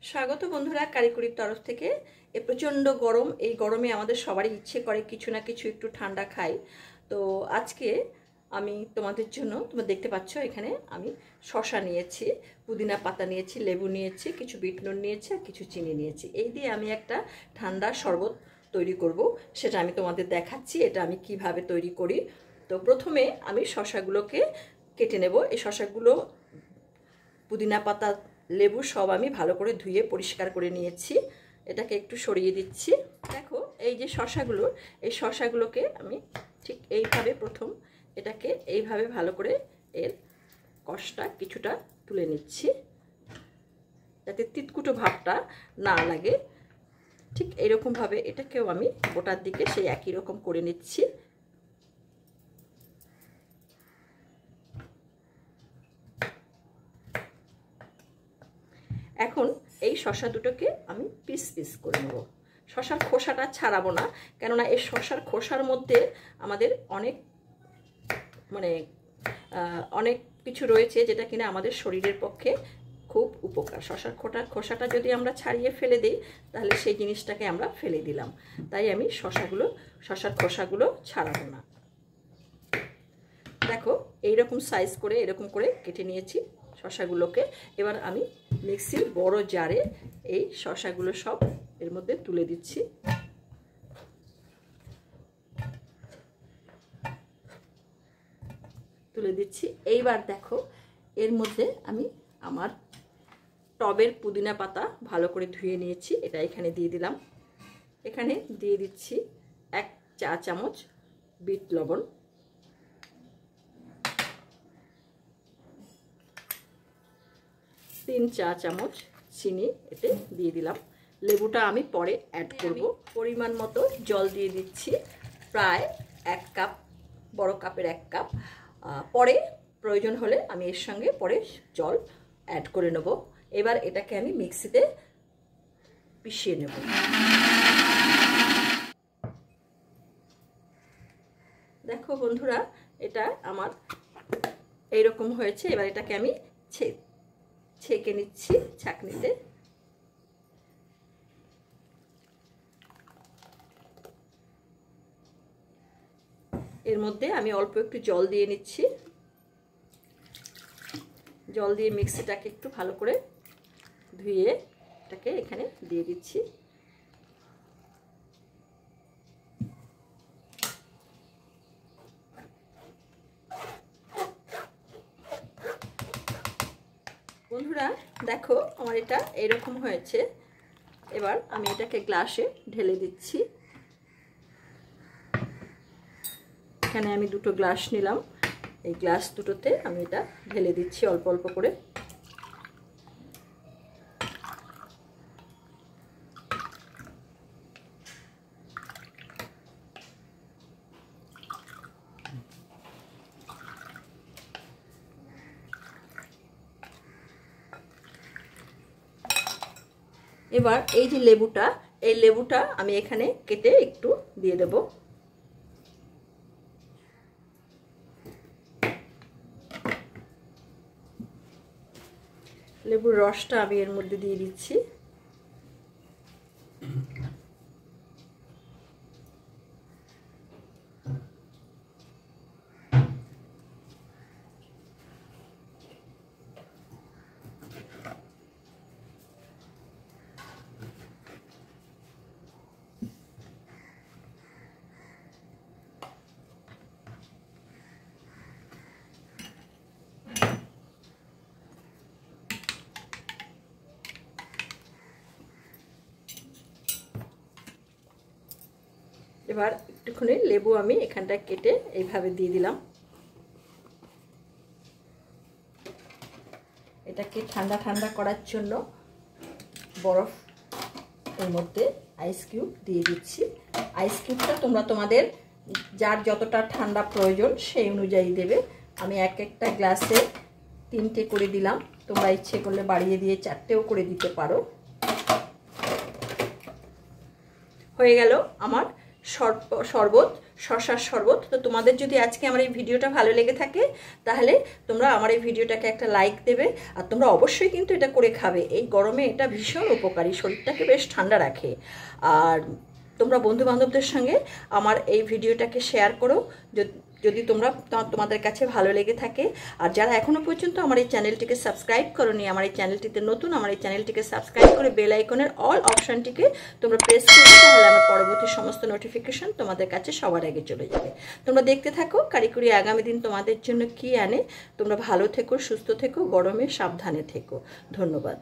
স্বাগত বন্ধুরা কারিকুরির তরফ থেকে। এ প্রচণ্ড গরম, এই গরমে আমাদের সবারই ইচ্ছে করে কিছু না কিছু একটু ঠান্ডা খাই। তো আজকে আমি তোমাদের জন্য, তোমরা দেখতে পাচ্ছ এখানে আমি শসা নিয়েছি, পুদিনা পাতা নিয়েছি, লেবু নিয়েছি, কিছু বিট নুন নিয়েছি আর কিছু চিনি নিয়েছি। এই দিয়ে আমি একটা ঠান্ডা শরবত তৈরি করব, সেটা আমি তোমাদের দেখাচ্ছি এটা আমি কিভাবে তৈরি করি। তো প্রথমে আমি শসাগুলোকে কেটে নেব। এই শসাগুলো, পুদিনা পাতা, লেবু সব আমি ভালো করে ধুয়ে পরিষ্কার করে নিয়েছি। এটাকে একটু সরিয়ে দিচ্ছি। দেখো এই যে শসাগুলো, এই শসাগুলোকে আমি ঠিক এইভাবে প্রথম এটাকে এইভাবে ভালো করে এর কষটা কিছুটা তুলে নিচ্ছি, যাতে তিতকুটো ভাবটা না লাগে। ঠিক এইরকমভাবে এটাকেও আমি গোটার দিকে সেই একই রকম করে নিচ্ছি। এখন এই শসা দুটোকে আমি পিস পিস করে নেব। শসার খোসাটা ছাড়াবো না, কেননা এই শসার খোসার মধ্যে আমাদের অনেক কিছু রয়েছে যেটা কিনা আমাদের শরীরের পক্ষে খুব উপকার। শসার খোসাটা যদি আমরা ছাড়িয়ে ফেলে দিই তাহলে সেই জিনিসটাকে আমরা ফেলে দিলাম। তাই আমি শসার খোসাগুলো ছাড়াবো না। দেখো এইরকম সাইজ করে এরকম করে কেটে নিয়েছি শসাগুলোকে। এবার আমি মিক্সির বড় জারে এই শসাগুলো সব এর মধ্যে তুলে দিচ্ছি। এইবার দেখো এর মধ্যে আমি আমার টবের পুদিনা পাতা ভালো করে ধুয়ে নিয়েছি, এটা এখানে দিয়ে দিলাম। এখানে দিয়ে দিচ্ছি 1 চা চামচ বিট লবণ, 3 চা চামচ চিনি এতে দিয়ে দিলাম। লেবুটা আমি পরে অ্যাড করব। পরিমাণ মতো জল দিয়ে দিচ্ছি, প্রায় 1 কাপ, বড় কাপের 1 কাপ। পরে প্রয়োজন হলে আমি এর সঙ্গে পরে জল অ্যাড করে নেব। এবার এটাকে আমি মিক্সিতে পিষিয়ে নেব। দেখো বন্ধুরা, এটা আমার এইরকম হয়েছে। এবার এটাকে আমি ছেঁকে নিচ্ছি ছাঁকনিতে। এর মধ্যে আমি অল্প একটু জল দিয়ে নিচ্ছি। জল দিয়ে মিক্সিটাকে একটু ভালো করে ধুয়ে এটাকে এখানে দিয়ে দিচ্ছি। বন্ধুরা দেখো আমার এটা এরকম হয়েছে। এবার আমি এটাকে গ্লাসে ঢেলে দিচ্ছি। এখানে আমি 2টো গ্লাস নিলাম, এই গ্লাস দুটোতে আমি এটা ঢেলে দিচ্ছি অল্প অল্প করে। এবার এই যে লেবুটা, এই লেবুটা আমি এখানে কেটে একটু দিয়ে দেব। লেবুর রসটা আমি এর মধ্যে দিয়ে দিচ্ছি। এবার একটুখানি লেবু আমি এখানটা কেটে এইভাবে দিয়ে দিলাম। এটাকে ঠান্ডা ঠান্ডা করার জন্য বরফ এর মধ্যে আইস কিউব দিয়ে দিচ্ছি। আইস কিউবটা তোমরা তোমাদের যার যতটা ঠান্ডা প্রয়োজন সেই অনুযায়ী দেবে। আমি একটা গ্লাসে 3টে করে দিলাম, তোমরা ইচ্ছে করলে বাড়িয়ে দিয়ে 4টেও করে দিতে পারো। হয়ে গেল আমার শরবত শসার শরবত। তো তোমাদের যদি আজকে আমার এই ভিডিওটা ভালো লেগে থাকে তাহলে তোমরা আমার এই ভিডিওটাকে একটা লাইক দেবে, আর তোমরা অবশ্যই কিন্তু এটা করে খাবে। এই গরমে এটা ভীষণ উপকারী, শরীরটাকে বেশ ঠান্ডা রাখে। আর তোমরা বন্ধু বান্ধবদের সঙ্গে আমার এই ভিডিওটাকে শেয়ার করো যদি তোমাদের কাছে ভালো লেগে থাকে। আর যারা এখনো পর্যন্ত আমার এই চ্যানেলটিকে সাবস্ক্রাইব করোনি, আমার এই চ্যানেলটিতে নতুন, আমার এই চ্যানেলটিকে সাবস্ক্রাইব করে বেল আইকনের অল অপশনটিকে তোমরা প্রেস করবে, তাহলে আমার পরবর্তী সমস্ত নোটিফিকেশন তোমাদের কাছে সবার আগে চলে যাবে। তোমরা দেখতে থাকো কারিকুরি আগামী দিন তোমাদের জন্য কি আনে। তোমরা ভালো থেকো, সুস্থ থেকো, গরমে সাবধানে থেকো। ধন্যবাদ।